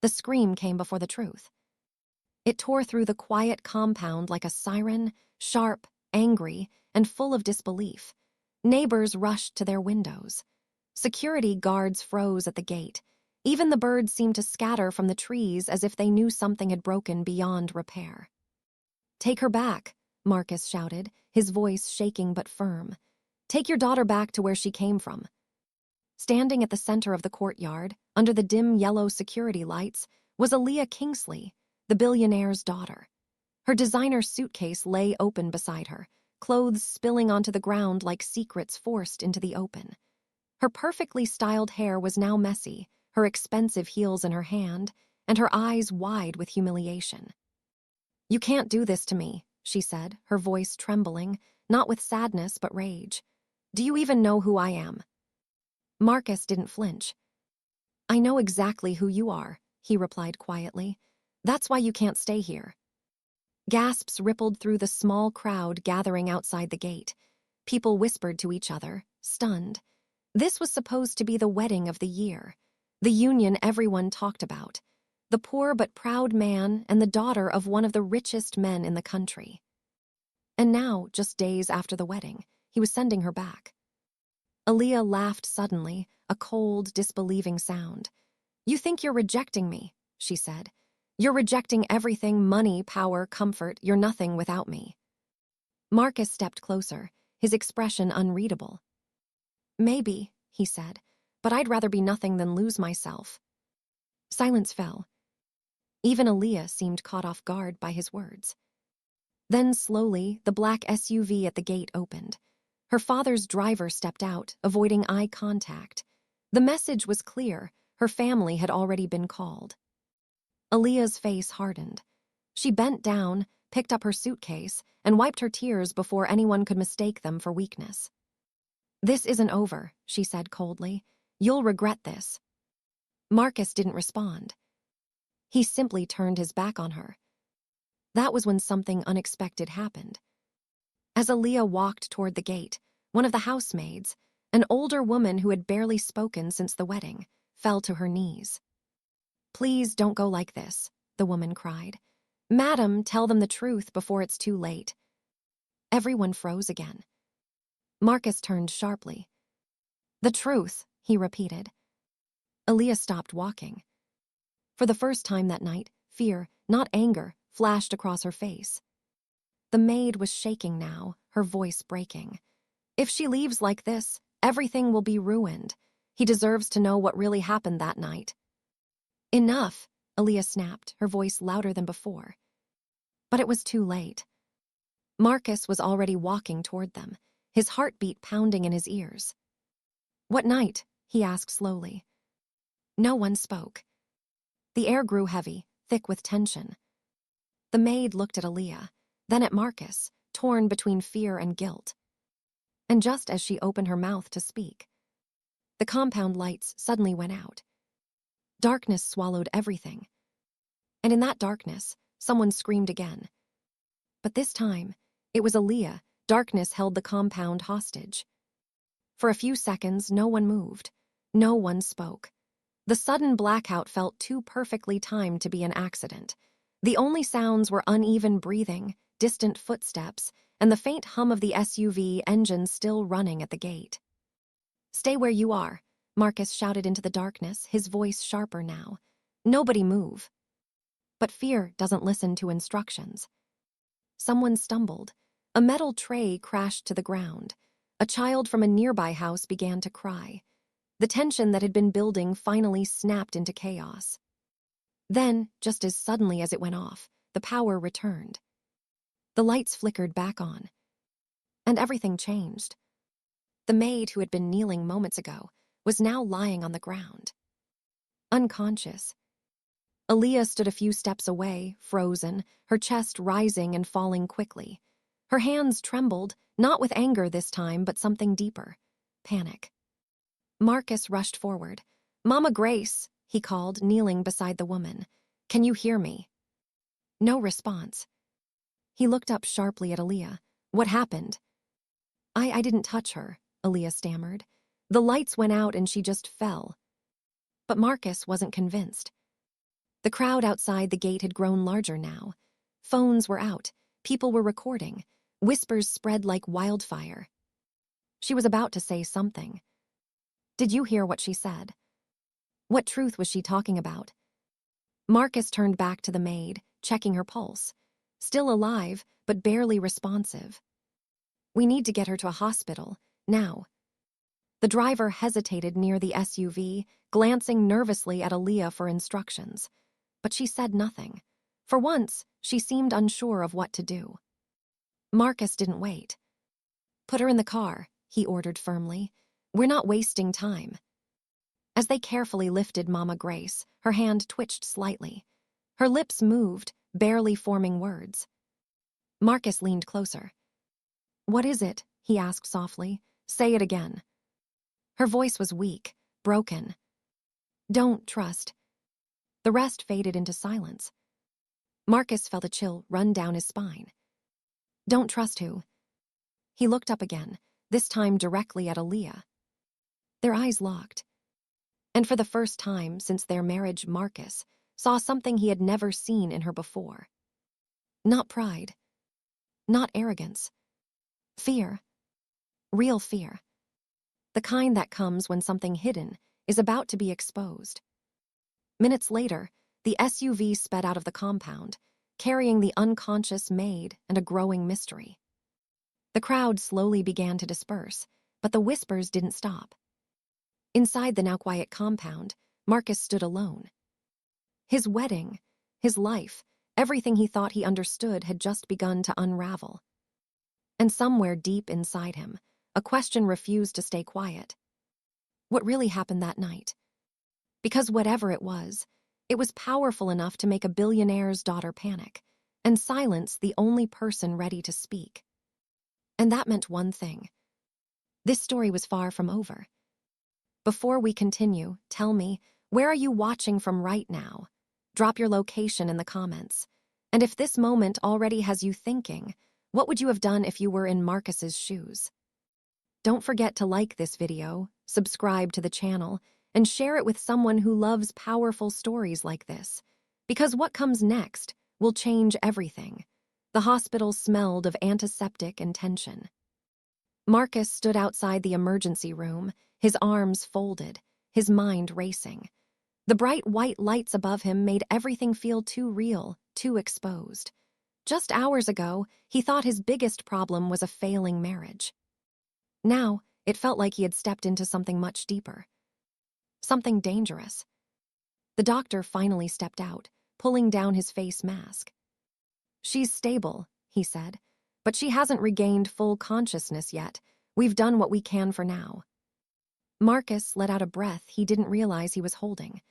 The scream came before the truth. It tore through the quiet compound like a siren, sharp, angry, and full of disbelief. Neighbors rushed to their windows. Security guards froze at the gate. Even the birds seemed to scatter from the trees as if they knew something had broken beyond repair. "Take her back," Marcus shouted, his voice shaking but firm. "Take your daughter back to where she came from." Standing at the center of the courtyard, under the dim yellow security lights, was Aaliyah Kingsley, the billionaire's daughter. Her designer suitcase lay open beside her, clothes spilling onto the ground like secrets forced into the open. Her perfectly styled hair was now messy, her expensive heels in her hand, and her eyes wide with humiliation. "You can't do this to me," she said, her voice trembling, not with sadness but rage. "Do you even know who I am?" Marcus didn't flinch. "I know exactly who you are," he replied quietly. "That's why you can't stay here." Gasps rippled through the small crowd gathering outside the gate. People whispered to each other, stunned. This was supposed to be the wedding of the year, the union everyone talked about, the poor but proud man and the daughter of one of the richest men in the country. And now, just days after the wedding, he was sending her back. Aaliyah laughed suddenly, a cold, disbelieving sound. "You think you're rejecting me," she said. "You're rejecting everything, money, power, comfort. You're nothing without me." Marcus stepped closer, his expression unreadable. "Maybe," he said, "but I'd rather be nothing than lose myself." Silence fell. Even Aaliyah seemed caught off guard by his words. Then slowly, the black SUV at the gate opened. Her father's driver stepped out, avoiding eye contact. The message was clear. Her family had already been called. Aaliyah's face hardened. She bent down, picked up her suitcase, and wiped her tears before anyone could mistake them for weakness. "This isn't over," she said coldly. "You'll regret this." Marcus didn't respond. He simply turned his back on her. That was when something unexpected happened. As Aaliyah walked toward the gate, one of the housemaids, an older woman who had barely spoken since the wedding, fell to her knees. "Please don't go like this," the woman cried. "Madam, tell them the truth before it's too late." Everyone froze again. Marcus turned sharply. "The truth," he repeated. Aaliyah stopped walking. For the first time that night, fear, not anger, flashed across her face. The maid was shaking now, her voice breaking. "If she leaves like this, everything will be ruined. He deserves to know what really happened that night." "Enough," Aaliyah snapped, her voice louder than before. But it was too late. Marcus was already walking toward them, his heartbeat pounding in his ears. "What night?" he asked slowly. No one spoke. The air grew heavy, thick with tension. The maid looked at Aaliyah, then at Marcus, torn between fear and guilt. And just as she opened her mouth to speak, the compound lights suddenly went out. Darkness swallowed everything. And in that darkness, someone screamed again. But this time, it was Aaliyah. Darkness held the compound hostage. For a few seconds, no one moved. No one spoke. The sudden blackout felt too perfectly timed to be an accident. The only sounds were uneven breathing, distant footsteps, and the faint hum of the SUV engine still running at the gate. "Stay where you are," Marcus shouted into the darkness, his voice sharper now. "Nobody move." But fear doesn't listen to instructions. Someone stumbled. A metal tray crashed to the ground. A child from a nearby house began to cry. The tension that had been building finally snapped into chaos. Then, just as suddenly as it went off, the power returned. The lights flickered back on. And everything changed. The maid who had been kneeling moments ago was now lying on the ground. Unconscious. Aaliyah stood a few steps away, frozen, her chest rising and falling quickly. Her hands trembled, not with anger this time, but something deeper. Panic. Marcus rushed forward. "Mama Grace," he called, kneeling beside the woman. "Can you hear me?" No response. He looked up sharply at Aaliyah. "What happened?" I didn't touch her," Aaliyah stammered. "The lights went out and she just fell." But Marcus wasn't convinced. The crowd outside the gate had grown larger now. Phones were out. People were recording. Whispers spread like wildfire. She was about to say something. Did you hear what she said? What truth was she talking about? Marcus turned back to the maid, checking her pulse. Still alive, but barely responsive. We need to get her to a hospital, now. The driver hesitated near the SUV, glancing nervously at Aaliyah for instructions. But she said nothing. For once, she seemed unsure of what to do. Marcus didn't wait. Put her in the car, he ordered firmly. We're not wasting time. As they carefully lifted Mama Grace, her hand twitched slightly. Her lips moved, barely forming words. Marcus leaned closer. What is it? He asked softly. Say it again. Her voice was weak, broken. Don't trust. The rest faded into silence. Marcus felt a chill run down his spine. Don't trust who? He looked up again, this time directly at Aaliyah. Their eyes locked. And for the first time since their marriage, Marcus saw something he had never seen in her before. Not pride. Not arrogance. Fear. Real fear. The kind that comes when something hidden is about to be exposed. Minutes later, the SUV sped out of the compound, carrying the unconscious maid and a growing mystery. The crowd slowly began to disperse, but the whispers didn't stop. Inside the now quiet compound, Marcus stood alone. His wedding, his life, everything he thought he understood had just begun to unravel. And somewhere deep inside him, a question refused to stay quiet. What really happened that night? Because whatever it was powerful enough to make a billionaire's daughter panic and silence the only person ready to speak. And that meant one thing. This story was far from over. Before we continue, tell me, where are you watching from right now? Drop your location in the comments. And if this moment already has you thinking, what would you have done if you were in Marcus's shoes? Don't forget to like this video, subscribe to the channel, and share it with someone who loves powerful stories like this. Because what comes next will change everything. The hospital smelled of antiseptic and tension. Marcus stood outside the emergency room, his arms folded, his mind racing. The bright white lights above him made everything feel too real, too exposed. Just hours ago, he thought his biggest problem was a failing marriage. Now, it felt like he had stepped into something much deeper. Something dangerous. The doctor finally stepped out, pulling down his face mask. She's stable, he said, but she hasn't regained full consciousness yet. We've done what we can for now. Marcus let out a breath he didn't realize he was holding.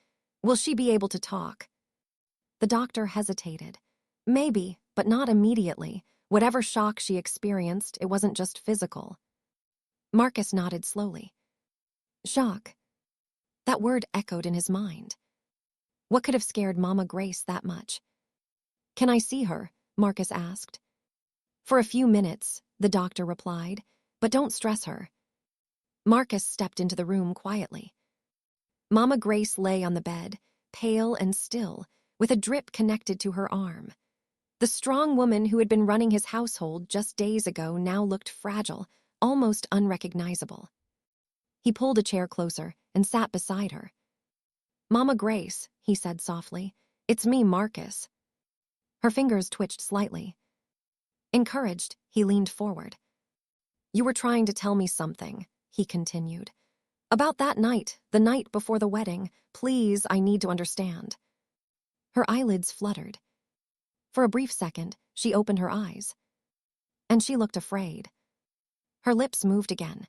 Will she be able to talk? The doctor hesitated. Maybe, but not immediately. Whatever shock she experienced, it wasn't just physical. Marcus nodded slowly. Shock. That word echoed in his mind. What could have scared Mama Grace that much? Can I see her? Marcus asked. For a few minutes, the doctor replied, but don't stress her. Marcus stepped into the room quietly. Mama Grace lay on the bed, pale and still, with a drip connected to her arm. The strong woman who had been running his household just days ago now looked fragile, almost unrecognizable. He pulled a chair closer and sat beside her. Mama Grace, he said softly, it's me, Marcus. Her fingers twitched slightly. Encouraged, he leaned forward. You were trying to tell me something, he continued. About that night, the night before the wedding. Please, I need to understand. Her eyelids fluttered. For a brief second, she opened her eyes. And she looked afraid. Her lips moved again.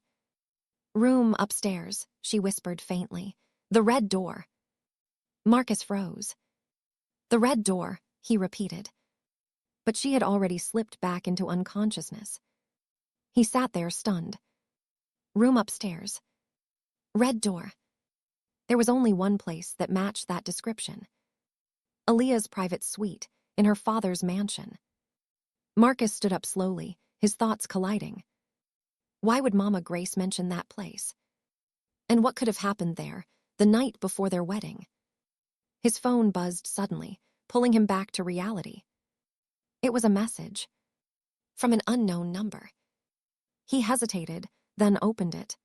Room upstairs, she whispered faintly. The red door. Marcus froze. The red door, he repeated. But she had already slipped back into unconsciousness. He sat there stunned. Room upstairs. Red door. There was only one place that matched that description. Aaliyah's private suite, in her father's mansion. Marcus stood up slowly, his thoughts colliding. Why would Mama Grace mention that place? And what could have happened there, the night before their wedding? His phone buzzed suddenly, pulling him back to reality. It was a message from an unknown number. He hesitated, then opened it.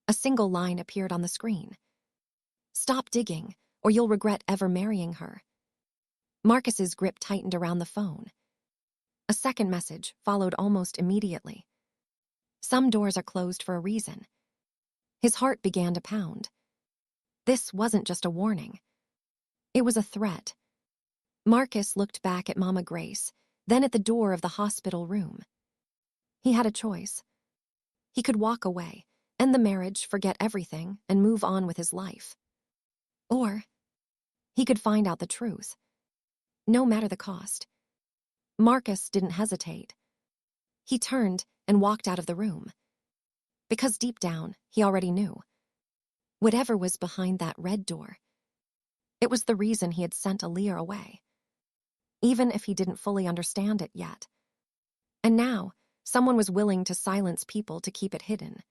A single line appeared on the screen. "Stop digging, or you'll regret ever marrying her." Marcus's grip tightened around the phone. A second message followed almost immediately. "Some doors are closed for a reason." His heart began to pound. This wasn't just a warning. It was a threat. Marcus looked back at Mama Grace, then at the door of the hospital room. He had a choice. He could walk away, end the marriage, forget everything, and move on with his life. Or he could find out the truth, no matter the cost. Marcus didn't hesitate. He turned and walked out of the room. Because deep down, he already knew. Whatever was behind that red door, it was the reason he had sent Aaliyah away. Even if he didn't fully understand it yet. And now, someone was willing to silence people to keep it hidden.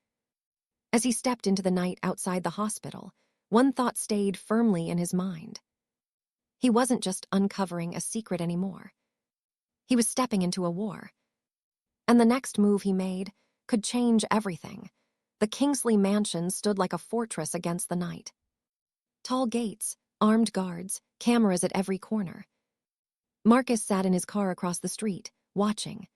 As he stepped into the night outside the hospital, one thought stayed firmly in his mind. He wasn't just uncovering a secret anymore. He was stepping into a war. And the next move he made could change everything. The Kingsley mansion stood like a fortress against the night. Tall gates, armed guards, cameras at every corner. Marcus sat in his car across the street, watching.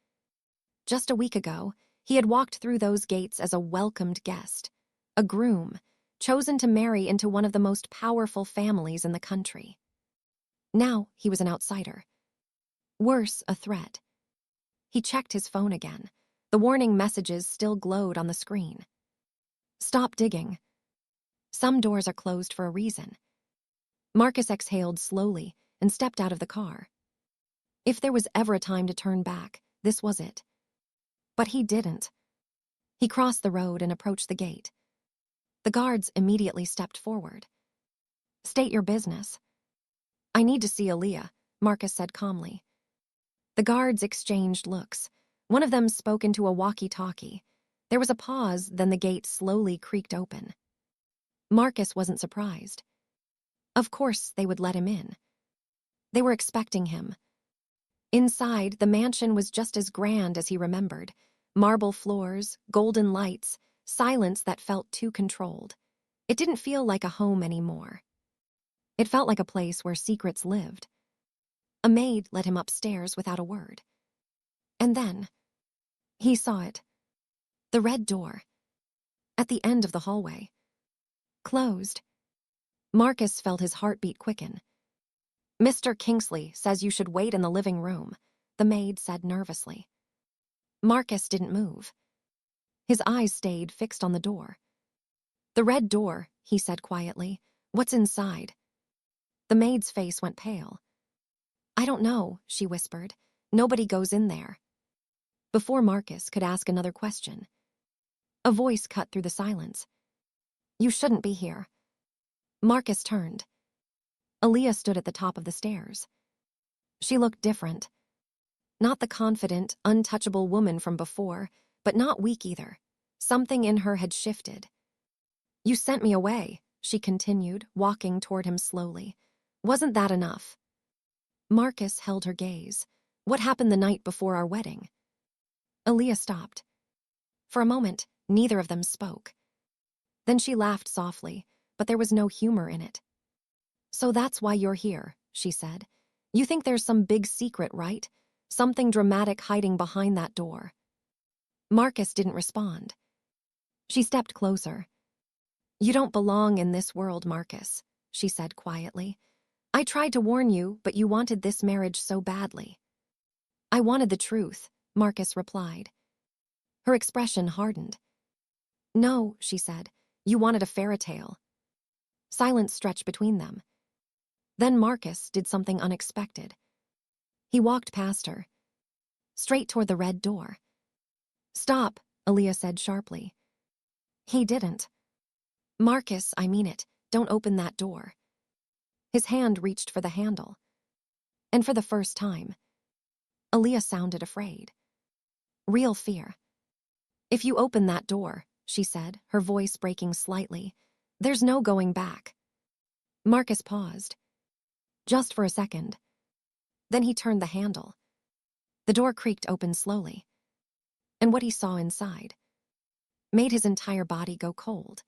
Just a week ago, he had walked through those gates as a welcomed guest, a groom, chosen to marry into one of the most powerful families in the country. Now he was an outsider. Worse, a threat. He checked his phone again. The warning messages still glowed on the screen. "Stop digging. Some doors are closed for a reason." Marcus exhaled slowly and stepped out of the car. If there was ever a time to turn back, this was it. But he didn't. He crossed the road and approached the gate. The guards immediately stepped forward. "State your business." "I need to see Aaliyah," Marcus said calmly. The guards exchanged looks. One of them spoke into a walkie-talkie. There was a pause, then the gate slowly creaked open. Marcus wasn't surprised. Of course they would let him in. They were expecting him. Inside, the mansion was just as grand as he remembered. Marble floors, golden lights, silence that felt too controlled. It didn't feel like a home anymore. It felt like a place where secrets lived. A maid led him upstairs without a word. And then, he saw it. The red door. At the end of the hallway. Closed. Marcus felt his heartbeat quicken. "Mr. Kingsley says you should wait in the living room," the maid said nervously. Marcus didn't move. His eyes stayed fixed on the door. "The red door," he said quietly. "What's inside?" The maid's face went pale. "I don't know," she whispered. "Nobody goes in there." Before Marcus could ask another question, a voice cut through the silence. "You shouldn't be here." Marcus turned. Aaliyah stood at the top of the stairs. She looked different. Not the confident, untouchable woman from before, but not weak either. Something in her had shifted. "You sent me away," she continued, walking toward him slowly. "Wasn't that enough?" Marcus held her gaze. "What happened the night before our wedding?" Aaliyah stopped. For a moment, neither of them spoke. Then she laughed softly, but there was no humor in it. "So that's why you're here," she said. "You think there's some big secret, right? Something dramatic hiding behind that door." Marcus didn't respond. She stepped closer. "You don't belong in this world, Marcus," she said quietly. "I tried to warn you, but you wanted this marriage so badly." "I wanted the truth," Marcus replied. Her expression hardened. "No," she said. "You wanted a fairy tale." Silence stretched between them. Then Marcus did something unexpected. He walked past her, straight toward the red door. "Stop," Aaliyah said sharply. He didn't. "Marcus, I mean it. Don't open that door." His hand reached for the handle. And for the first time, Aaliyah sounded afraid. Real fear. "If you open that door," she said, her voice breaking slightly, "there's no going back." Marcus paused. just for a second. Then he turned the handle. The door creaked open slowly, and what he saw inside made his entire body go cold.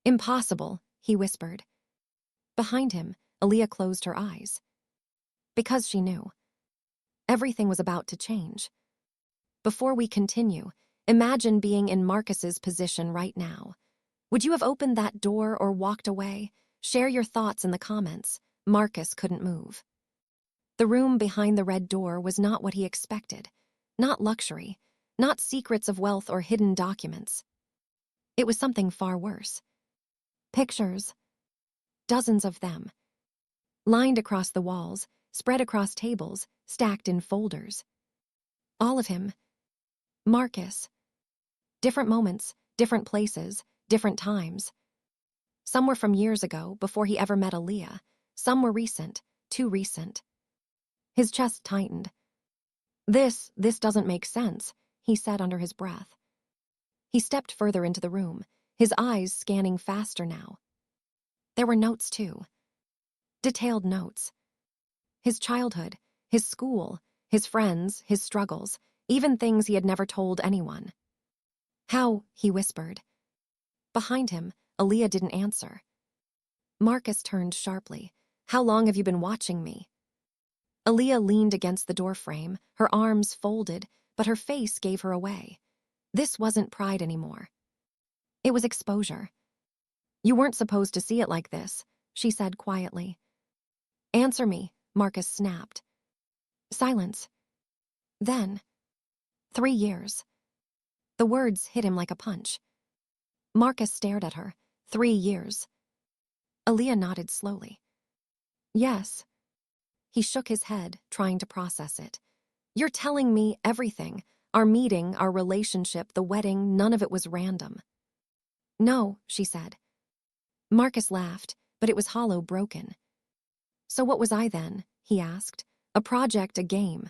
"Impossible," he whispered. Behind him, Aaliyah closed her eyes. Because she knew. Everything was about to change. Before we continue, imagine being in Marcus's position right now. Would you have opened that door or walked away? Share your thoughts in the comments. Marcus couldn't move. The room behind the red door was not what he expected. Not luxury, not secrets of wealth or hidden documents. It was something far worse. Pictures. Dozens of them. Lined across the walls, spread across tables, stacked in folders. All of him. Marcus. Different moments, different places, different times. Some were from years ago, before he ever met Aaliyah. Some were recent, too recent. His chest tightened. This doesn't make sense," he said under his breath. He stepped further into the room, his eyes scanning faster now. There were notes, too. Detailed notes. His childhood, his school, his friends, his struggles, even things he had never told anyone. "How?" he whispered. Behind him, Aaliyah didn't answer. Marcus turned sharply. "How long have you been watching me?" Aaliyah leaned against the doorframe, her arms folded, but her face gave her away. This wasn't pride anymore. It was exposure. "You weren't supposed to see it like this," she said quietly. "Answer me," Marcus snapped. Silence. Then, 3 years. The words hit him like a punch. Marcus stared at her. 3 years. Aaliyah nodded slowly. "Yes." He shook his head, trying to process it. "You're telling me everything. Our meeting, our relationship, the wedding, none of it was random." "No," she said. Marcus laughed, but it was hollow, broken. "So what was I then?" he asked. "A project, a game?"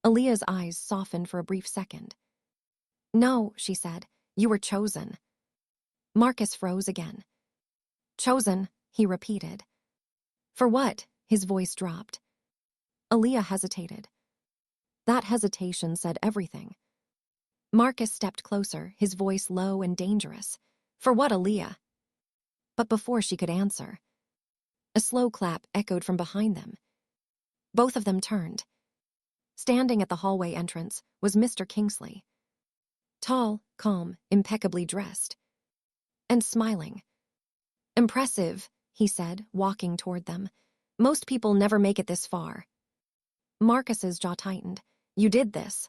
Aaliyah's eyes softened for a brief second. "No," she said. "You were chosen." Marcus froze again. "Chosen," he repeated. "For what?" His voice dropped. Aaliyah hesitated. That hesitation said everything. Marcus stepped closer, his voice low and dangerous. "For what, Aaliyah?" But before she could answer, a slow clap echoed from behind them. Both of them turned. Standing at the hallway entrance was Mr. Kingsley. Tall, calm, impeccably dressed. And smiling. "Impressive," he said, walking toward them. "Most people never make it this far." Marcus's jaw tightened. "You did this."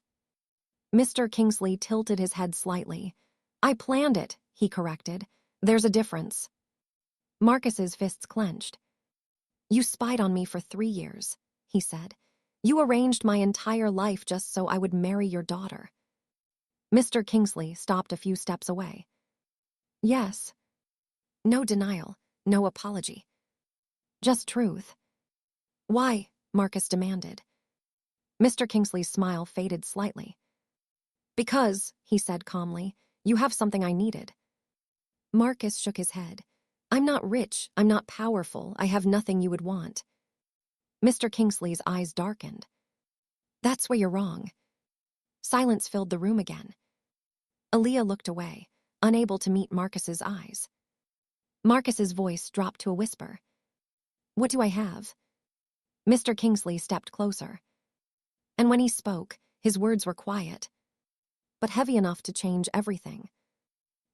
Mr. Kingsley tilted his head slightly. "I planned it," he corrected. "There's a difference." Marcus's fists clenched. "You spied on me for 3 years," he said. "You arranged my entire life just so I would marry your daughter." Mr. Kingsley stopped a few steps away. "Yes." No denial, no apology. Just truth. "Why?" Marcus demanded. Mr. Kingsley's smile faded slightly. "Because," he said calmly, "you have something I needed." Marcus shook his head. "I'm not rich, I'm not powerful, I have nothing you would want." Mr. Kingsley's eyes darkened. "That's where you're wrong." Silence filled the room again. Aaliyah looked away, unable to meet Marcus's eyes. Marcus's voice dropped to a whisper. "What do I have?" Mr. Kingsley stepped closer. And when he spoke, his words were quiet, but heavy enough to change everything.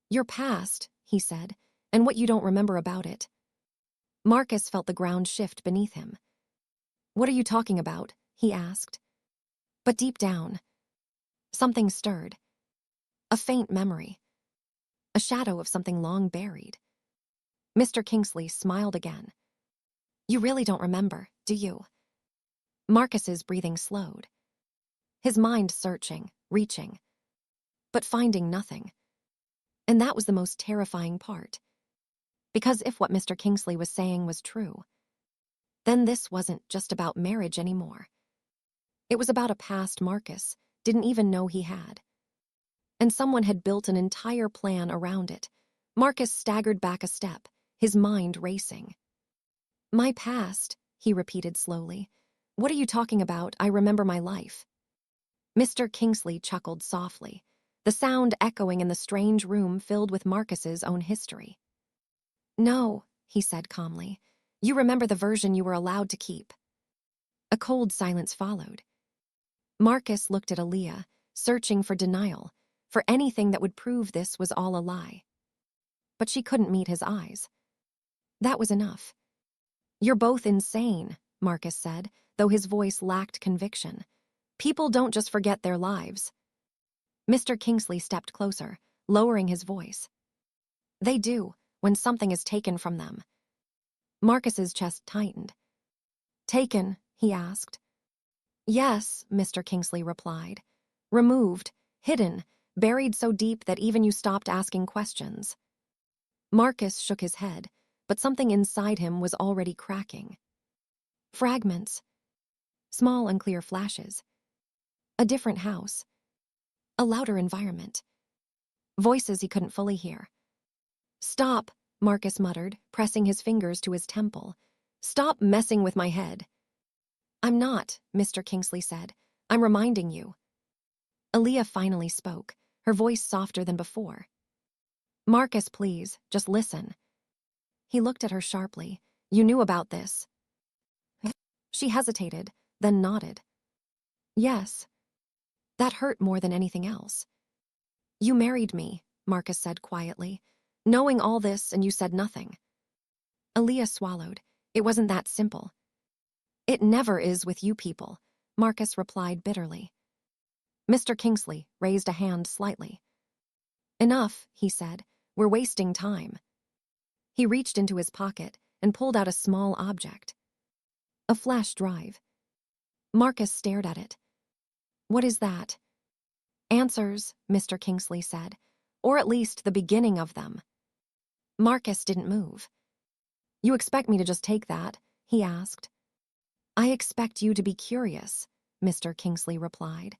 "Your past," he said, "and what you don't remember about it." Marcus felt the ground shift beneath him. "What are you talking about?" he asked. But deep down, something stirred. A faint memory. A shadow of something long buried. Mr. Kingsley smiled again. "You really don't remember, do you?" Marcus's breathing slowed. His mind searching, reaching, but finding nothing. And that was the most terrifying part. Because if what Mr. Kingsley was saying was true, then this wasn't just about marriage anymore. It was about a past Marcus didn't even know he had. And someone had built an entire plan around it. Marcus staggered back a step, his mind racing. "My past," he repeated slowly. What are you talking about? I remember my life. Mr. Kingsley chuckled softly, the sound echoing in the strange room filled with Marcus's own history. No, he said calmly. You remember the version you were allowed to keep. A cold silence followed. Marcus looked at Aaliyah, searching for denial, for anything that would prove this was all a lie. But she couldn't meet his eyes. That was enough. You're both insane, Marcus said, though his voice lacked conviction. People don't just forget their lives. Mr. Kingsley stepped closer, lowering his voice. They do, when something is taken from them. Marcus's chest tightened. Taken, he asked. Yes, Mr. Kingsley replied. Removed, hidden, buried so deep that even you stopped asking questions. Marcus shook his head, but something inside him was already cracking. Fragments. Small, unclear flashes. A different house. A louder environment. Voices he couldn't fully hear. Stop, Marcus muttered, pressing his fingers to his temple. Stop messing with my head. I'm not, Mr. Kingsley said. I'm reminding you. Aaliyah finally spoke, her voice softer than before. Marcus, please, just listen. He looked at her sharply. You knew about this. She hesitated, then nodded. Yes. That hurt more than anything else. You married me, Marcus said quietly, knowing all this, and you said nothing. Aaliyah swallowed. It wasn't that simple. It never is with you people, Marcus replied bitterly. Mr. Kingsley raised a hand slightly. Enough, he said. We're wasting time. He reached into his pocket and pulled out a small object. A flash drive. Marcus stared at it. What is that? Answers, Mr. Kingsley said, or at least the beginning of them. Marcus didn't move. You expect me to just take that? He asked. I expect you to be curious, Mr. Kingsley replied.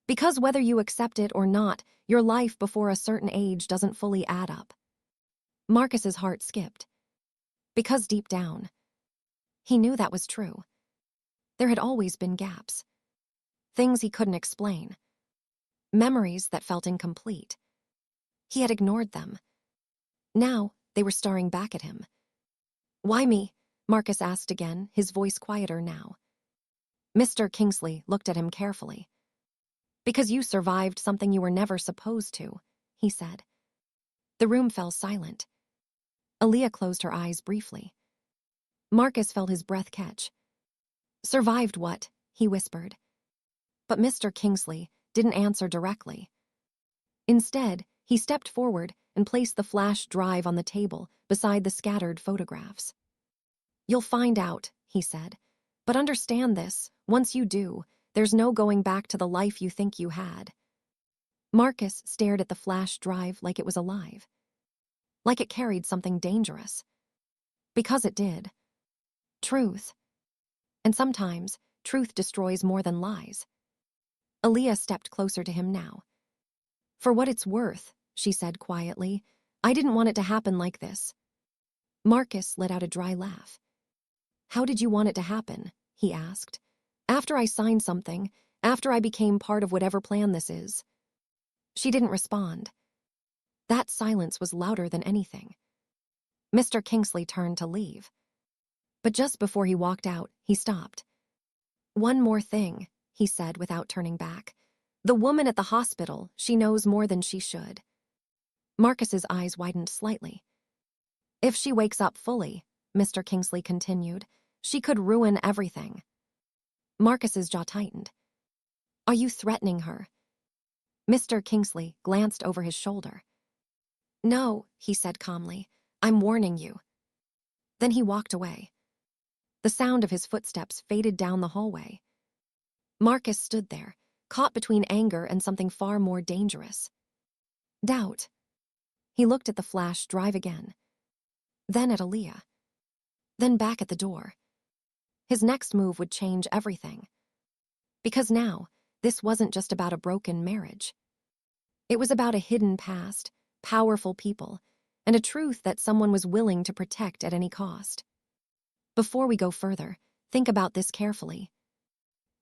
Because whether you accept it or not, your life before a certain age doesn't fully add up. Marcus's heart skipped. Because deep down, he knew that was true. There had always been gaps. Things he couldn't explain. Memories that felt incomplete. He had ignored them. Now, they were staring back at him. Why me? Marcus asked again, his voice quieter now. Mr. Kingsley looked at him carefully. Because you survived something you were never supposed to, he said. The room fell silent. Aaliyah closed her eyes briefly. Marcus felt his breath catch. Survived what? He whispered. But Mr. Kingsley didn't answer directly. Instead, he stepped forward and placed the flash drive on the table beside the scattered photographs. You'll find out, he said. But understand this, once you do, there's no going back to the life you think you had. Marcus stared at the flash drive like it was alive. Like it carried something dangerous. Because it did. Truth. And sometimes, truth destroys more than lies. Aaliyah stepped closer to him now. For what it's worth, she said quietly, I didn't want it to happen like this. Marcus let out a dry laugh. How did you want it to happen? He asked. After I signed something, after I became part of whatever plan this is. She didn't respond. That silence was louder than anything. Mr. Kingsley turned to leave. But just before he walked out, he stopped. One more thing, he said without turning back. The woman at the hospital, she knows more than she should. Marcus's eyes widened slightly. If she wakes up fully, Mr. Kingsley continued, she could ruin everything. Marcus's jaw tightened. Are you threatening her? Mr. Kingsley glanced over his shoulder. No, he said calmly. I'm warning you. Then he walked away. The sound of his footsteps faded down the hallway. Marcus stood there, caught between anger and something far more dangerous. Doubt. He looked at the flash drive again. Then at Aaliyah. Then back at the door. His next move would change everything. Because now, this wasn't just about a broken marriage. It was about a hidden past, powerful people, and a truth that someone was willing to protect at any cost. Before we go further, Think about this carefully.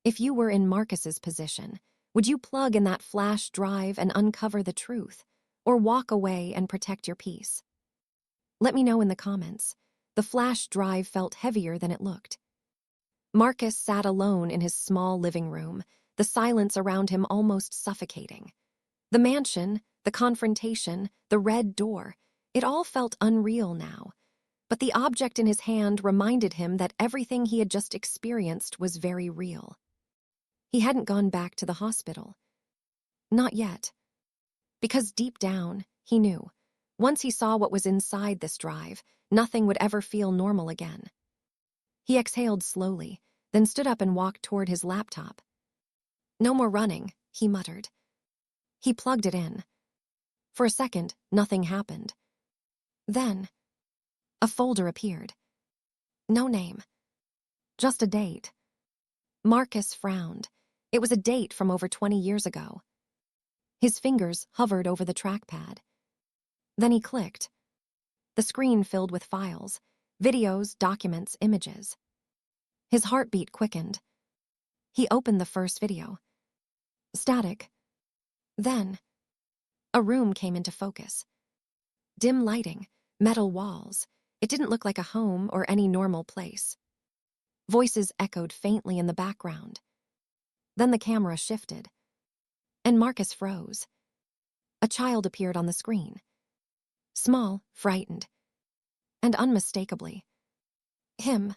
If you were in Marcus's position, would you plug in that flash drive and uncover the truth, or walk away and protect your peace? Let me know in the comments. The flash drive felt heavier than it looked. Marcus sat alone in his small living room, the silence around him almost suffocating. The mansion, the confrontation, the red door, it all felt unreal now. But the object in his hand reminded him that everything he had just experienced was very real. He hadn't gone back to the hospital. Not yet. Because deep down, he knew, once he saw what was inside this drive, nothing would ever feel normal again. He exhaled slowly, then stood up and walked toward his laptop. No more running, he muttered. He plugged it in. For a second, nothing happened. Then, a folder appeared. No name. Just a date. Marcus frowned. It was a date from over 20 years ago. His fingers hovered over the trackpad. Then he clicked. The screen filled with files, videos, documents, images. His heartbeat quickened. He opened the first video. Static. Then, a room came into focus. Dim lighting, metal walls. It didn't look like a home or any normal place. Voices echoed faintly in the background. Then the camera shifted, and Marcus froze. A child appeared on the screen. Small, frightened, and unmistakably. Him.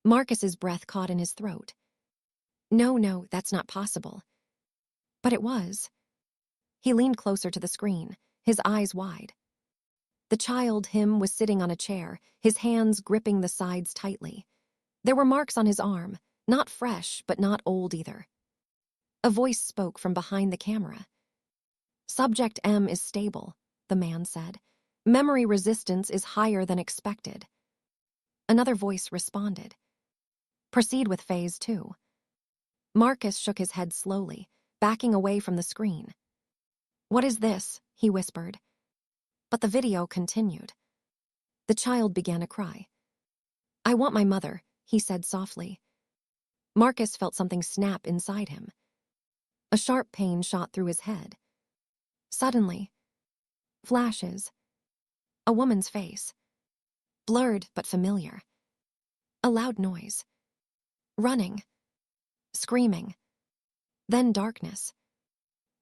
Marcus's breath caught in his throat. No, that's not possible. But it was. He leaned closer to the screen, his eyes wide. The child, him, was sitting on a chair, his hands gripping the sides tightly. There were marks on his arm, not fresh, but not old either. A voice spoke from behind the camera. Subject M is stable, the man said. Memory resistance is higher than expected. Another voice responded. Proceed with phase 2. Marcus shook his head slowly, backing away from the screen. What is this? He whispered. But the video continued. The child began to cry. I want my mother, he said softly. Marcus felt something snap inside him. A sharp pain shot through his head. Suddenly, flashes. A woman's face. Blurred but familiar. A loud noise. Running. Screaming. Then darkness.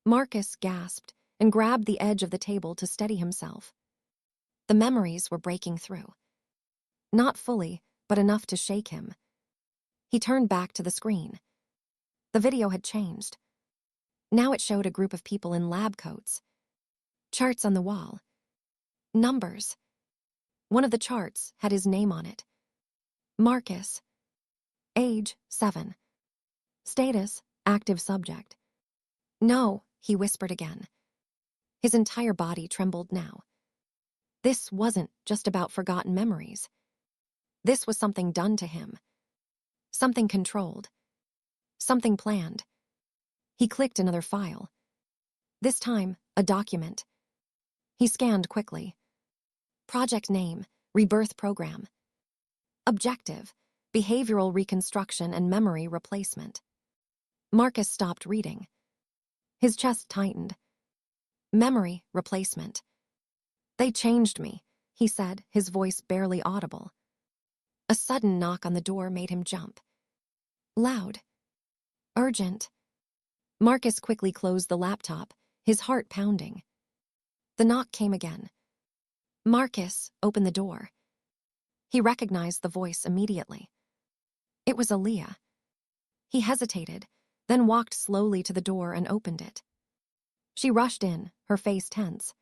Marcus gasped and grabbed the edge of the table to steady himself. The memories were breaking through. Not fully, but enough to shake him. He turned back to the screen. The video had changed. Now it showed a group of people in lab coats. Charts on the wall. Numbers. One of the charts had his name on it. Marcus. Age, 7. Status, active subject. No, he whispered again. His entire body trembled now. This wasn't just about forgotten memories. This was something done to him. Something controlled. Something planned. He clicked another file. This time, a document. He scanned quickly. Project name, rebirth program. Objective, behavioral reconstruction and memory replacement. Marcus stopped reading. His chest tightened. Memory replacement. They changed me, he said, his voice barely audible. A sudden knock on the door made him jump. Loud. Urgent. Marcus quickly closed the laptop, his heart pounding. The knock came again. Marcus opened the door. He recognized the voice immediately. It was Aaliyah. He hesitated, then walked slowly to the door and opened it. She rushed in, her face tense.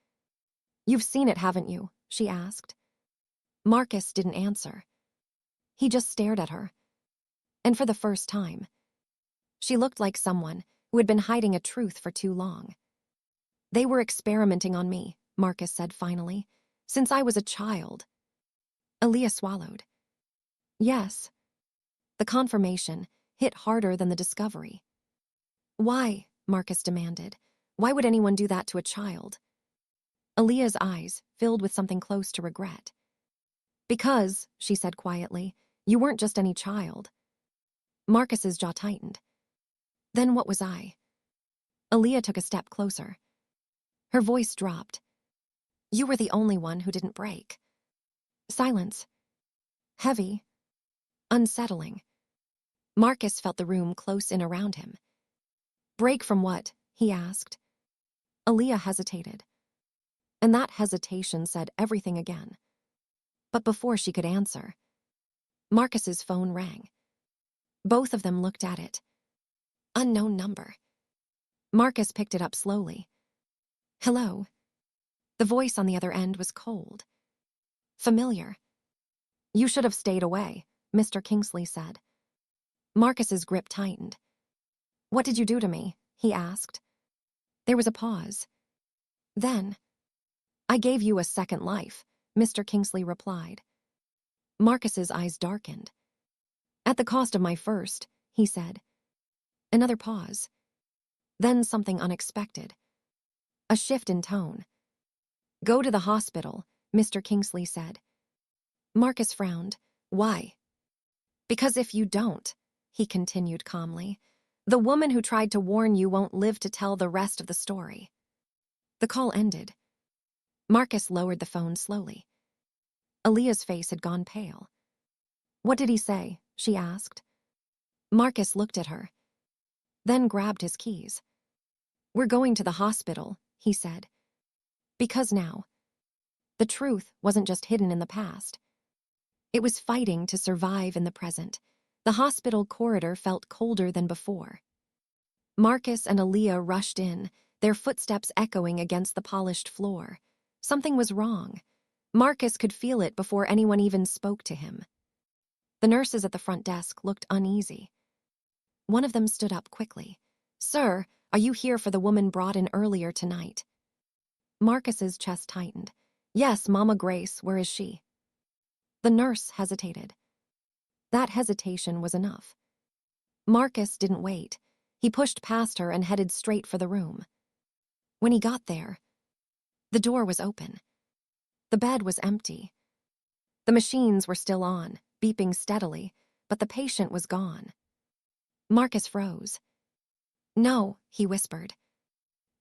You've seen it, haven't you? She asked. Marcus didn't answer. He just stared at her. And for the first time, she looked like someone who had been hiding a truth for too long. They were experimenting on me, Marcus said finally, since I was a child. Aaliyah swallowed. Yes. The confirmation hit harder than the discovery. Why? Marcus demanded. Why would anyone do that to a child? Aaliyah's eyes filled with something close to regret. Because, she said quietly, you weren't just any child. Marcus's jaw tightened. Then what was I? Aaliyah took a step closer. Her voice dropped. You were the only one who didn't break. Silence. Heavy. Unsettling. Marcus felt the room close in around him. Break from what? He asked. Aaliyah hesitated. And that hesitation said everything again. But before she could answer, Marcus's phone rang. Both of them looked at it. Unknown number. Marcus picked it up slowly. Hello. The voice on the other end was cold. Familiar. You should have stayed away, Mr. Kingsley said. Marcus's grip tightened. What did you do to me? He asked. There was a pause. Then, I gave you a second life, Mr. Kingsley replied. Marcus's eyes darkened. At the cost of my first, he said. Another pause. Then something unexpected. A shift in tone. Go to the hospital, Mr. Kingsley said. Marcus frowned. Why? Because if you don't, he continued calmly, the woman who tried to warn you won't live to tell the rest of the story. The call ended. Marcus lowered the phone slowly. Aaliyah's face had gone pale. What did he say? She asked. Marcus looked at her, then grabbed his keys. We're going to the hospital, he said. Because now, the truth wasn't just hidden in the past. It was fighting to survive in the present. The hospital corridor felt colder than before. Marcus and Aaliyah rushed in, their footsteps echoing against the polished floor. Something was wrong. Marcus could feel it before anyone even spoke to him. The nurses at the front desk looked uneasy. One of them stood up quickly. Sir, are you here for the woman brought in earlier tonight? Marcus's chest tightened. Yes, Mama Grace, where is she? The nurse hesitated. That hesitation was enough. Marcus didn't wait. He pushed past her and headed straight for the room. When he got there, the door was open. The bed was empty. The machines were still on, beeping steadily, but the patient was gone. Marcus froze. No, he whispered.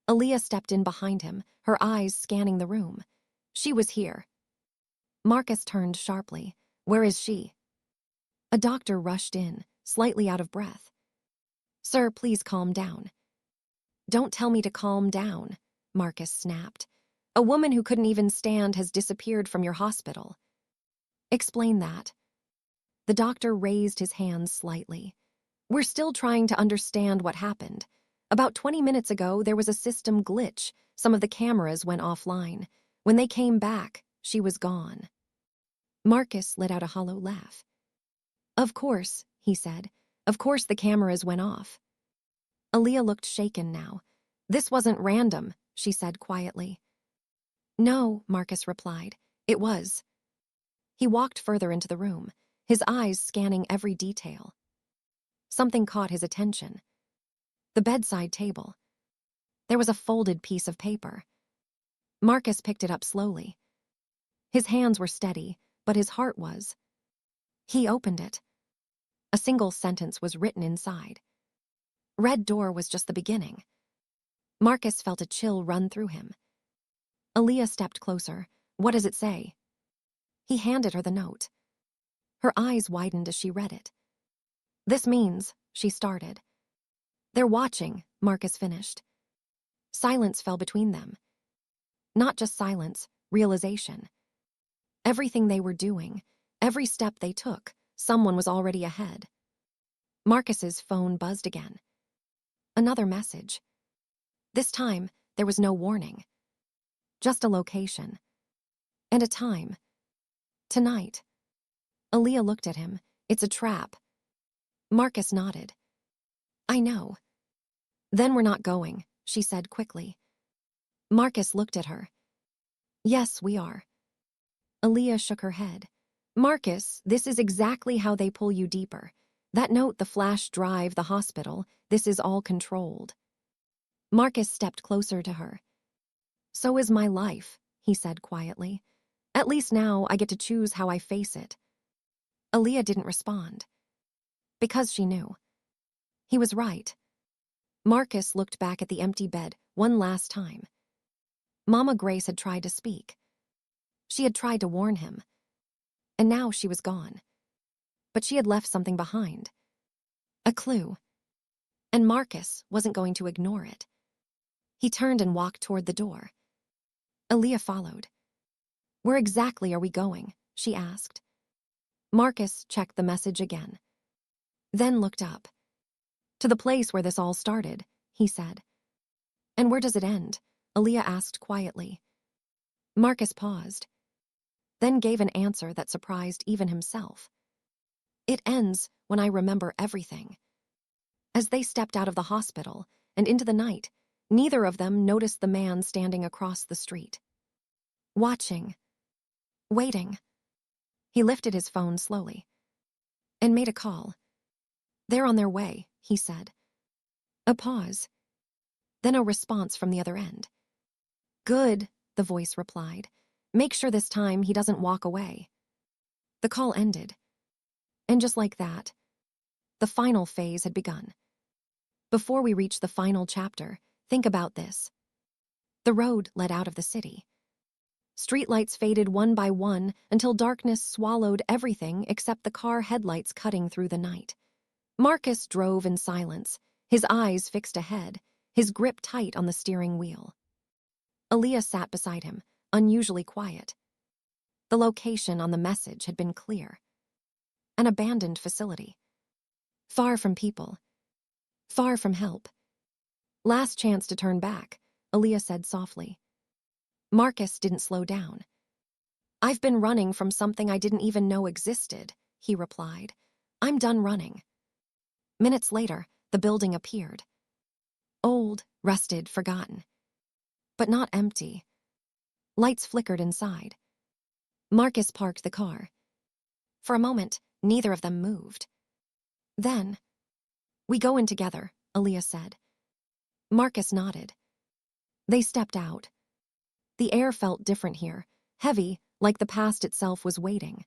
Aaliyah stepped in behind him, her eyes scanning the room. She was here. Marcus turned sharply. Where is she? A doctor rushed in, slightly out of breath. Sir, please calm down. Don't tell me to calm down, Marcus snapped. A woman who couldn't even stand has disappeared from your hospital. Explain that. The doctor raised his hands slightly. We're still trying to understand what happened. About 20 minutes ago, there was a system glitch. Some of the cameras went offline. When they came back, she was gone. Marcus let out a hollow laugh. Of course, he said. Of course the cameras went off. Aaliyah looked shaken now. This wasn't random, she said quietly. No, Marcus replied. It was. He walked further into the room, his eyes scanning every detail. Something caught his attention. The bedside table. There was a folded piece of paper. Marcus picked it up slowly. His hands were steady, but his heart was. He opened it. A single sentence was written inside. Red door was just the beginning. Marcus felt a chill run through him. Aaliyah stepped closer. What does it say? He handed her the note. Her eyes widened as she read it. This means, she started. They're watching, Marcus finished. Silence fell between them. Not just silence, realization. Everything they were doing, every step they took, someone was already ahead. Marcus's phone buzzed again. Another message. This time, there was no warning. Just a location. And a time. Tonight. Aaliyah looked at him. It's a trap. Marcus nodded. I know. Then we're not going, she said quickly. Marcus looked at her. Yes, we are. Aaliyah shook her head. Marcus, this is exactly how they pull you deeper. That note, the flash drive, the hospital, this is all controlled. Marcus stepped closer to her. So is my life, he said quietly. At least now I get to choose how I face it. Aaliyah didn't respond. Because she knew. He was right. Marcus looked back at the empty bed one last time. Mama Grace had tried to speak. She had tried to warn him. And now she was gone. But she had left something behind. A clue. And Marcus wasn't going to ignore it. He turned and walked toward the door. Aaliyah followed. "Where exactly are we going?" she asked. Marcus checked the message again. Then looked up. "To the place where this all started," he said. "And where does it end?" Aaliyah asked quietly. Marcus paused, then gave an answer that surprised even himself. "It ends when I remember everything." As they stepped out of the hospital and into the night, neither of them noticed the man standing across the street. Watching. Waiting. He lifted his phone slowly and made a call. "They're on their way," he said. A pause. Then a response from the other end. "Good," the voice replied. "Make sure this time he doesn't walk away." The call ended. And just like that, the final phase had begun. Before we reach the final chapter, think about this. The road led out of the city. Streetlights faded one by one until darkness swallowed everything except the car headlights cutting through the night. Marcus drove in silence, his eyes fixed ahead, his grip tight on the steering wheel. Aaliyah sat beside him, unusually quiet. The location on the message had been clear. An abandoned facility. Far from people. Far from help. "Last chance to turn back," Aaliyah said softly. Marcus didn't slow down. "I've been running from something I didn't even know existed," he replied. "I'm done running." Minutes later, the building appeared. Old, rusted, forgotten. But not empty. Lights flickered inside. Marcus parked the car. For a moment, neither of them moved. Then, "We go in together," Aaliyah said. Marcus nodded. They stepped out. The air felt different here, heavy, like the past itself was waiting.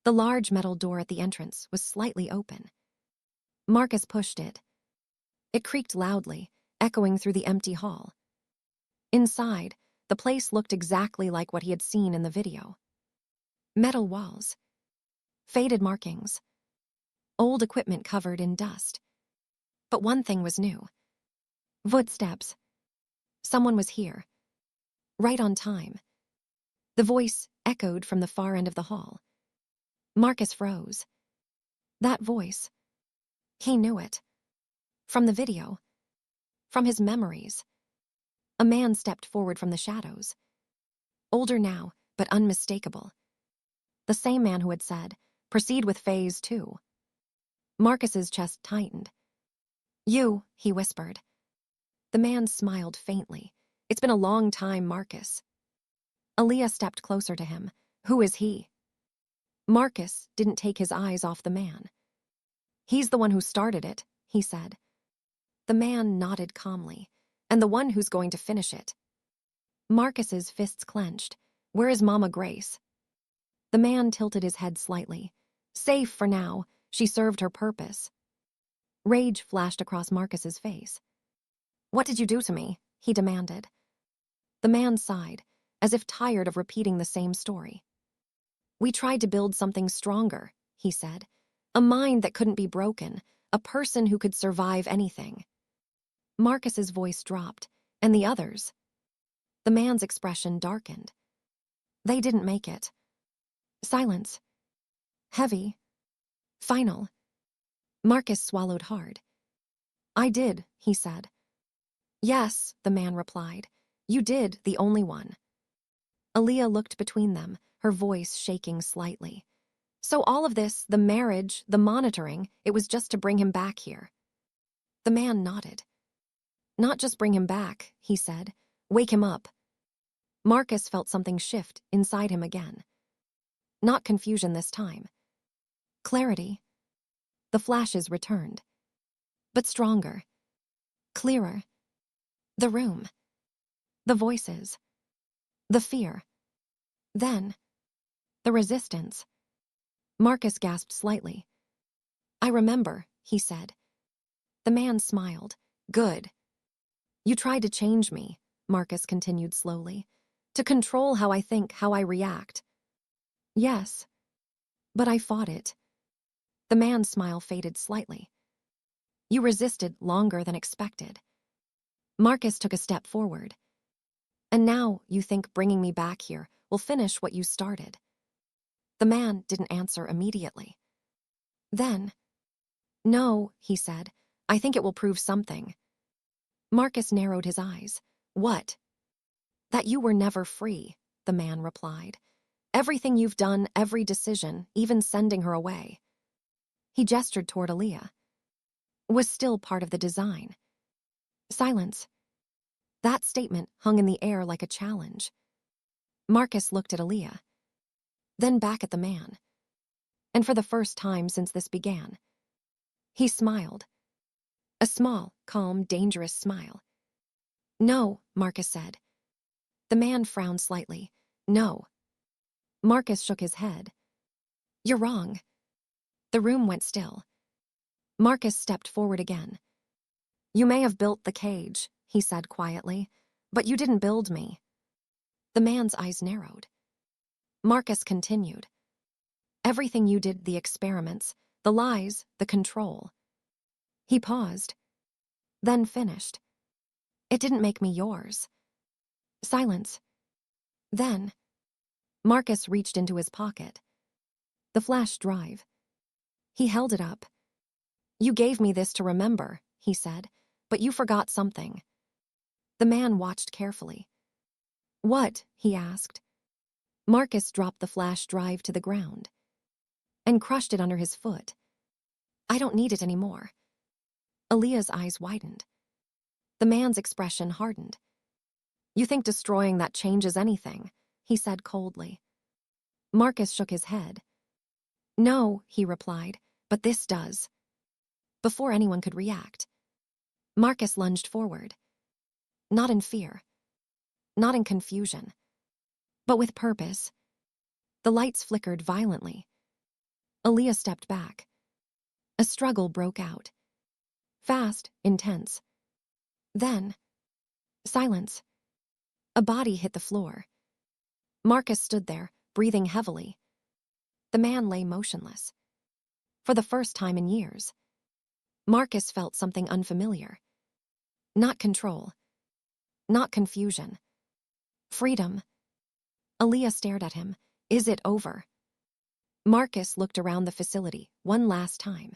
The large metal door at the entrance was slightly open. Marcus pushed it. It creaked loudly, echoing through the empty hall. Inside, the place looked exactly like what he had seen in the video. Metal walls. Faded markings. Old equipment covered in dust. But one thing was new. Footsteps. Someone was here. Right on time. The voice echoed from the far end of the hall. Marcus froze. That voice. He knew it. From the video. From his memories. A man stepped forward from the shadows. Older now, but unmistakable. The same man who had said, "Proceed with phase 2. Marcus's chest tightened. "You," he whispered. The man smiled faintly. "It's been a long time, Marcus." Aaliyah stepped closer to him. "Who is he?" Marcus didn't take his eyes off the man. "He's the one who started it," he said. The man nodded calmly. "And the one who's going to finish it." Marcus's fists clenched. "Where is Mama Grace?" The man tilted his head slightly. "Safe for now. She served her purpose." Rage flashed across Marcus's face. "What did you do to me?" he demanded. The man sighed, as if tired of repeating the same story. "We tried to build something stronger," he said. "A mind that couldn't be broken, a person who could survive anything." Marcus's voice dropped, and the others. The man's expression darkened. They didn't make it. Silence. Heavy. Final. Marcus swallowed hard. "I did," he said. "Yes," the man replied. "You did, the only one." Aaliyah looked between them, her voice shaking slightly. "So all of this, the marriage, the monitoring, it was just to bring him back here." The man nodded. "Not just bring him back," he said. "Wake him up." Marcus felt something shift inside him again. Not confusion this time. Clarity. The flashes returned. But stronger. Clearer. The room. The voices. The fear. Then, the resistance. Marcus gasped slightly. I remember, he said. The man smiled. Good. You tried to change me, Marcus continued slowly, to control how I think, how I react. Yes, but I fought it. The man's smile faded slightly. You resisted longer than expected. Marcus took a step forward. And now you think bringing me back here will finish what you started. The man didn't answer immediately. Then, no, he said, I think it will prove something. Marcus narrowed his eyes. What? That you were never free, the man replied. Everything you've done, every decision, even sending her away. He gestured toward Aaliyah. Was still part of the design. Silence. That statement hung in the air like a challenge. Marcus looked at Aaliyah, then back at the man. And for the first time since this began, he smiled. A small, calm, dangerous smile. No, Marcus said. The man frowned slightly. No. Marcus shook his head. You're wrong. The room went still. Marcus stepped forward again. You may have built the cage, he said quietly, but you didn't build me. The man's eyes narrowed. Marcus continued. Everything you did, the experiments, the lies, the control. He paused, then finished. It didn't make me yours. Silence. Then, Marcus reached into his pocket. The flash drive. He held it up. You gave me this to remember, he said, but you forgot something. The man watched carefully. What? He asked. Marcus dropped the flash drive to the ground and crushed it under his foot. I don't need it anymore. Aaliyah's eyes widened. The man's expression hardened. You think destroying that changes anything, he said coldly. Marcus shook his head. No, he replied, but this does. Before anyone could react, Marcus lunged forward. Not in fear, not in confusion, but with purpose. The lights flickered violently. Aaliyah stepped back. A struggle broke out. Fast, intense. Then, silence. A body hit the floor. Marcus stood there, breathing heavily. The man lay motionless. For the first time in years, Marcus felt something unfamiliar. Not control. Not confusion. Freedom. Aaliyah stared at him. Is it over? Marcus looked around the facility one last time.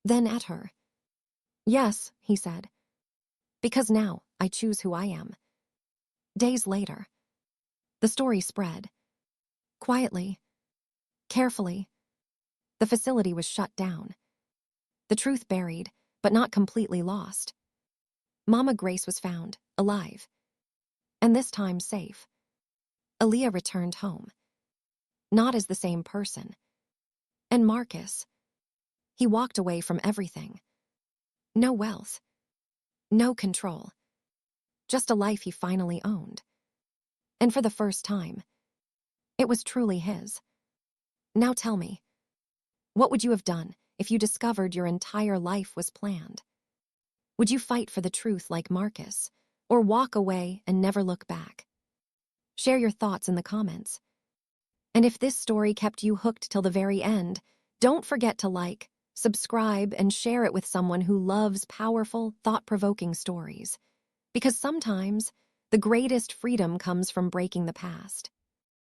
Then at her. Yes, he said. Because now I choose who I am. Days later, the story spread. Quietly, carefully, the facility was shut down. The truth buried, but not completely lost. Mama Grace was found, alive. And this time safe. Aaliyah returned home. Not as the same person. And Marcus, he walked away from everything. No wealth. No control. Just a life he finally owned. And for the first time, it was truly his. Now tell me, what would you have done if you discovered your entire life was planned? Would you fight for the truth like Marcus, or walk away and never look back? Share your thoughts in the comments. And if this story kept you hooked till the very end, don't forget to like, subscribe, and share it with someone who loves powerful, thought-provoking stories. Because sometimes, the greatest freedom comes from breaking the past.